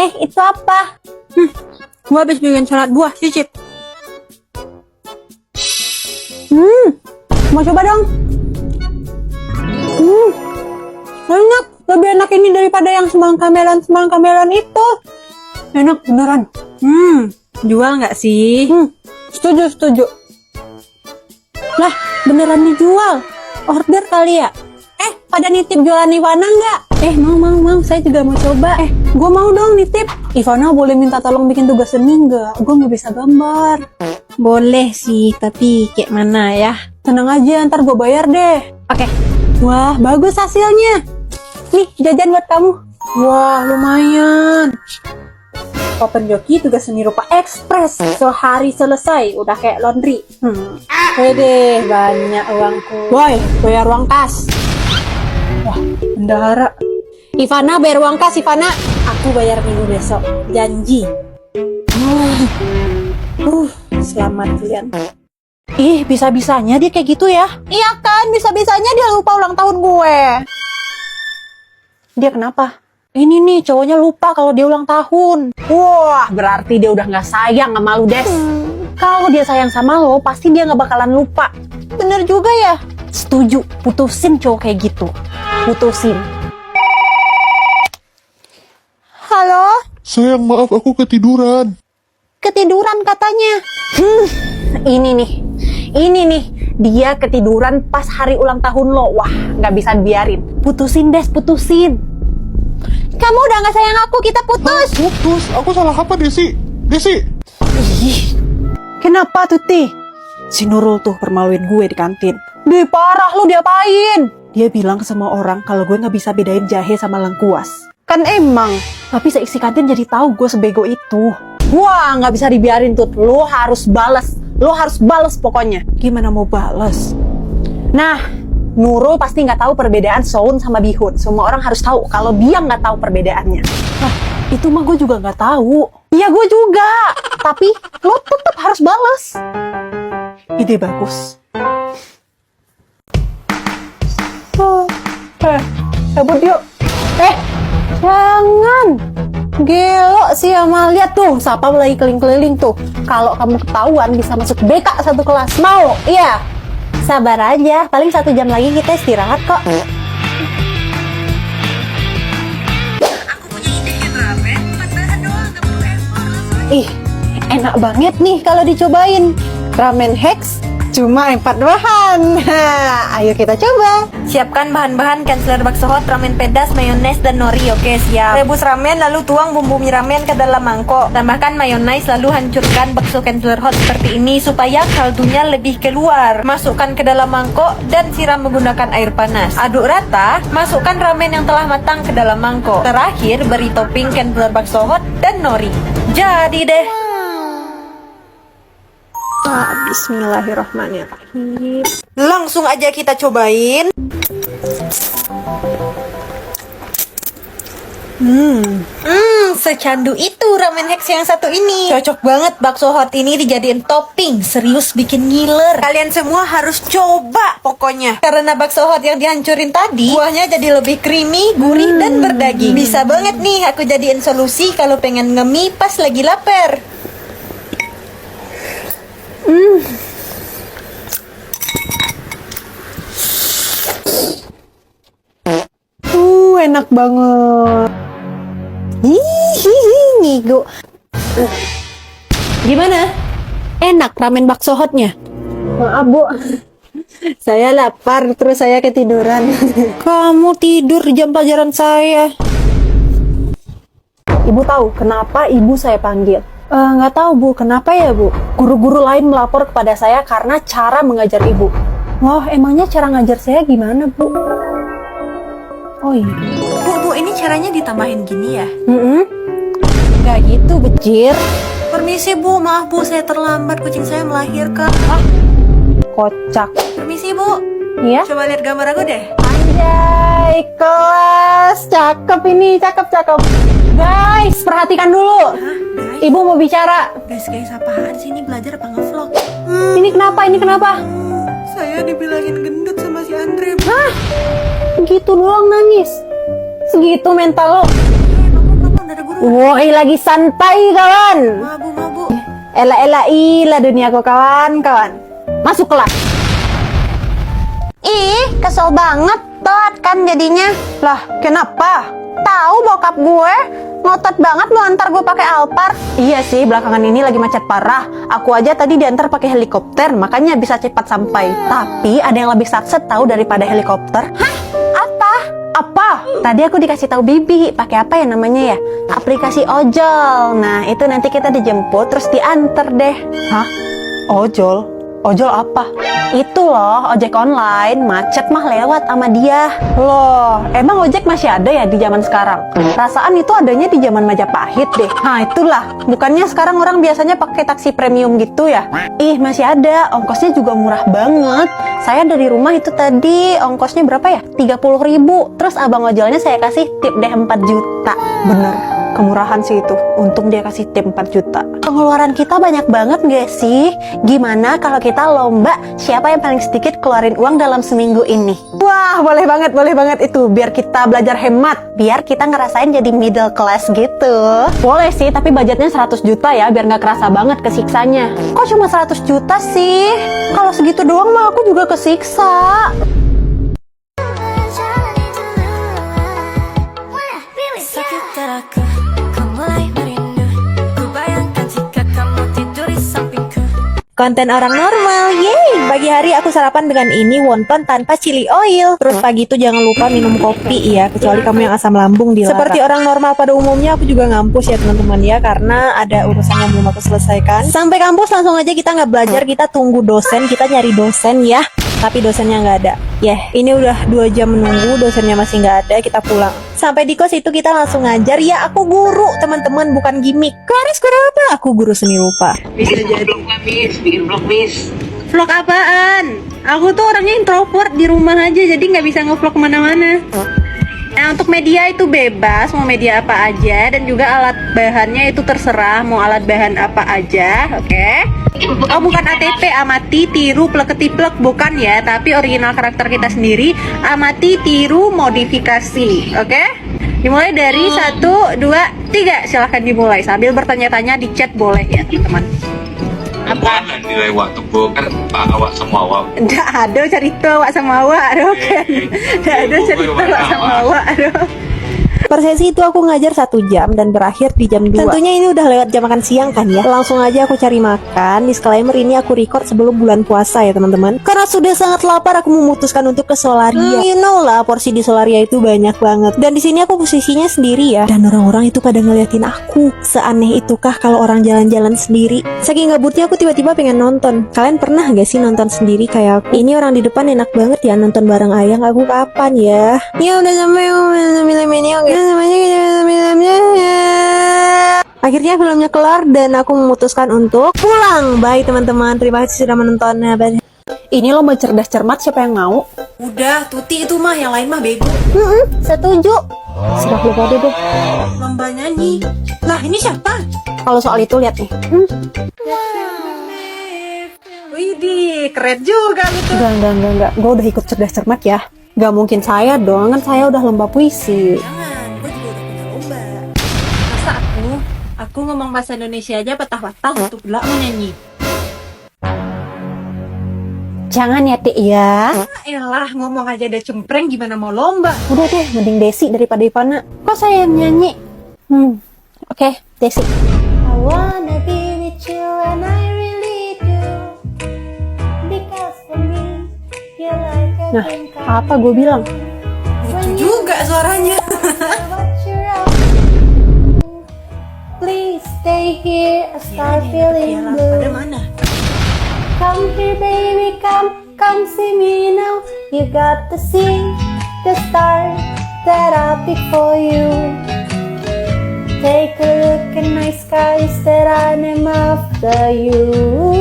Itu apa? Gue habis bikin salad buah, cicip. Mau coba dong? Enak, lebih enak ini daripada yang semang kamelan itu. Enak beneran. Jual nggak sih? Setuju. Lah, beneran dijual. Order kali ya? Pada nitip jualan Ivana nggak? Mau. Saya juga mau coba. Gue mau dong nitip. Ivana boleh minta tolong bikin tugas seni nggak? Gue nggak bisa gambar. Boleh sih, tapi kayak mana ya? Tenang aja, ntar gue bayar deh. Oke. Wah, bagus hasilnya. Nih, jajan buat kamu. Wah, lumayan. Open joki tugas seni rupa ekspres. Sehari selesai, udah kayak laundry. Deh, banyak uangku. Boy, bayar uang kas. Wah, bendahara. Ivana, bayar uang kas, Ivana. Aku bayar minggu besok. Janji. Selamat kalian. Ih, bisa-bisanya dia kayak gitu ya? Iya kan, bisa-bisanya dia lupa ulang tahun gue. Dia kenapa? Ini nih, cowoknya lupa kalau dia ulang tahun. Wah, berarti dia udah gak sayang sama lu, Des. Kalau dia sayang sama lo, pasti dia gak bakalan lupa. Bener juga ya? Setuju, putusin cowok kayak gitu. Putusin. Halo? Sayang, maaf aku ketiduran. Ketiduran katanya. Ini nih, dia ketiduran pas hari ulang tahun lo. Wah, gak bisa dibiarin. Putusin, Des, putusin. Kamu udah gak sayang aku, kita putus. Putus? Aku salah apa, Desi? Desi? Ih, kenapa Tuti? Si Nurul tuh permaluin gue di kantin. Di parah lu diapain? Dia bilang ke semua orang kalau gue gak bisa bedain jahe sama lengkuas. Kan emang. Tapi seisi kantin jadi tahu gue sebego itu. Wah, gak bisa dibiarin tuh. Lo harus bales. Lo harus bales pokoknya. Gimana mau bales? Nah, Nurul pasti nggak tahu perbedaan soun sama bihun. Semua orang harus tahu kalau dia nggak tahu perbedaannya. Nah, itu mah gue juga nggak tahu. Iya, gue juga. Tapi lo tetap harus bales. Ide bagus. Cabut yuk. Jangan. Gelo sih Amalia tuh. Sapam lagi keliling-keliling tuh. Kalau kamu ketahuan bisa masuk BK satu kelas. Mau? Iya. Sabar aja, paling 1 jam lagi kita istirahat kok. Aku punya ide bikin ramen, 4 bahan doang, gak perlu effort, langsung aja. Ih, enak banget nih kalau dicobain. Ramen Hex cuma 4 bahan. Ayo kita coba. Siapkan bahan-bahan canceler bakso hot, ramen pedas, mayones, dan nori. Oke, siap. Rebus ramen, lalu tuang bumbu mie ramen ke dalam mangkok. Tambahkan mayones, lalu hancurkan bakso canceler hot seperti ini supaya kaldunya lebih keluar. Masukkan ke dalam mangkok dan siram menggunakan air panas. Aduk rata, masukkan ramen yang telah matang ke dalam mangkok. Terakhir, beri topping canceler bakso hot dan nori. Jadi deh. Bismillahirrahmanirrahim. Langsung aja kita cobain. Secandu itu ramen Hex yang satu ini. Cocok banget bakso hot ini dijadiin topping. Serius bikin ngiler. Kalian semua harus coba pokoknya. Karena bakso hot yang dihancurin tadi, buahnya jadi lebih creamy, gurih, dan berdaging. Bisa banget nih aku jadiin solusi kalau pengen ngemie pas lagi lapar. Enak banget. Ngigo. Gimana? Enak ramen bakso hotnya? Maaf, Bu. Saya lapar, terus saya ketiduran. Kamu tidur di jam pelajaran saya. Ibu tahu kenapa ibu saya panggil? Nggak tahu Bu, kenapa ya Bu? Guru-guru lain melapor kepada saya karena cara mengajar ibu. Wah, emangnya cara ngajar saya gimana Bu? Oh iya. Bu, ini caranya ditambahin gini ya? Nggak gitu, becir. Permisi Bu, maaf Bu, saya terlambat, kucing saya melahirkan. Kocak. Permisi Bu. Iya? Coba lihat gambar aku deh. Anjay, kelas. Cakep ini, cakep. Guys, perhatikan dulu. Guys, Ibu mau bicara. guys, apaan sih ini, belajar apa ngevlog? Ini kenapa? Saya dibilangin gendut sama si Andre. Gitu doang nangis. Segitu mental lo. Bangun, udah ada guru. Woi, lagi santai kawan. Mabu. Ela ila dunia kok kawan. Masuk kelas. Ih, kesel banget Tot kan jadinya. Lah, kenapa? Tahu bokap gue ngotot banget mau antar gue pakai Alphard. Iya sih, belakangan ini lagi macet parah. Aku aja tadi diantar pakai helikopter, makanya bisa cepat sampai. Tapi ada yang lebih satset tahu daripada helikopter. Hah? Apa? Apa? Tadi aku dikasih tahu Bibi, pakai apa ya namanya ya? Aplikasi ojol. Nah, itu nanti kita dijemput terus diantar deh. Hah? Ojol? Ojol apa? Itu loh, ojek online, macet mah lewat sama dia. Loh, emang ojek masih ada ya di zaman sekarang? Perasaan itu adanya di zaman Majapahit deh. Nah, itulah. Bukannya sekarang orang biasanya pakai taksi premium gitu ya? Ih, masih ada, ongkosnya juga murah banget. Saya dari rumah itu tadi ongkosnya berapa ya? 30.000. Terus abang ojolnya saya kasih tip deh 4 juta. Bener, kemurahan sih itu. Untung dia kasih tip 4 juta. Pengeluaran kita banyak banget gak sih? Gimana kalau kita lomba siapa yang paling sedikit keluarin uang dalam seminggu ini? Wah, boleh banget itu. Biar kita belajar hemat. Biar kita ngerasain jadi middle class gitu. Boleh sih, tapi budgetnya 100 juta ya, biar nggak kerasa banget kesiksanya. Kok cuma 100 juta sih? Kalau segitu doang mah aku juga kesiksa. Sakit dadaku, kau mulai merindu. Ku bayangkan jika kamu tidur di sampingku. Konten orang normal, yeay! Pagi hari aku sarapan dengan ini wonton tanpa chili oil. Terus pagi itu jangan lupa minum kopi ya, kecuali kamu yang asam lambung dilarang. Seperti orang normal pada umumnya, aku juga ngampus ya teman-teman ya, karena ada urusan yang belum aku selesaikan. Sampai kampus langsung aja kita nggak belajar, kita tunggu dosen, kita nyari dosen ya. Tapi dosennya nggak ada. Ini udah 2 jam menunggu, dosennya masih nggak ada, kita pulang. Sampai di kos itu kita langsung ngajar. Ya, aku guru, teman-teman, bukan gimmick. Karis, kenapa? Aku guru seni rupa. Bisa jadi bikin vlog Miss. Vlog apaan? Aku tuh orangnya introvert, di rumah aja, jadi nggak bisa nge-vlog kemana-mana. Nah, untuk media itu bebas, mau media apa aja, dan juga alat bahannya itu terserah, mau alat bahan apa aja, oke? Oh, bukan ATP, amati, tiru, plek-ketiplek, bukan ya, tapi original karakter kita sendiri, amati, tiru, modifikasi, oke? Dimulai dari 1, 2, 3, silahkan dimulai, sambil bertanya-tanya di chat boleh ya, teman-teman. Apa nilai waktu kan awak semua awak. Nggak ada cerita awak sama awak, aduh kan. Nggak ada cerita awak sama awak, aduh. Per sesi itu aku ngajar 1 jam dan berakhir di jam 2. Tentunya ini udah lewat jam makan siang kan ya. Langsung aja aku cari makan. Disclaimer, ini aku record sebelum bulan puasa ya teman-teman. Karena sudah sangat lapar, aku memutuskan untuk ke Solaria. You know lah, porsi di Solaria itu banyak banget. Dan di sini aku posisinya sendiri ya. Dan orang-orang itu pada ngeliatin aku. Seaneh itukah kalau orang jalan-jalan sendiri? Saking gabutnya aku tiba-tiba pengen nonton. Kalian pernah gak sih nonton sendiri kayak aku? Ini orang di depan enak banget ya nonton bareng ayang. Aku kapan ya? Ya udah sampai akhirnya filmnya kelar dan aku memutuskan untuk pulang. Bye teman-teman, terima kasih sudah menonton. Ini lomba cerdas cermat, siapa yang mau? Udah, Tuti itu mah, yang lain mah bego. Setuju. Serah lu pada deh. Lomba nyanyi. Lah, ini siapa? Kalau soal itu lihat nih. Widih, keren juga lu tuh. Enggak. Gue udah ikut cerdas cermat ya. Gak mungkin saya dong, kan saya udah lomba puisi. Jangan, gue juga udah punya lomba. Masa aku ngomong bahasa Indonesia aja patah-patah untuk pula mau nyanyi. Jangan ya, Tik ya. Elah, ngomong aja ada cempreng, gimana mau lomba? Udah deh, mending Desi daripada Ivana. Kok saya yang nyanyi? Oke, Desi. I wanna be with you and I really do. Because for me, you're like a Nah, dream come apa gue bilang? Lucu juga suaranya. what you're up. Please stay here, I start feeling Pada blue. mana? Come here baby, come see me now. You got to see the star that I pick for you. Take a look at my skies that I name after you.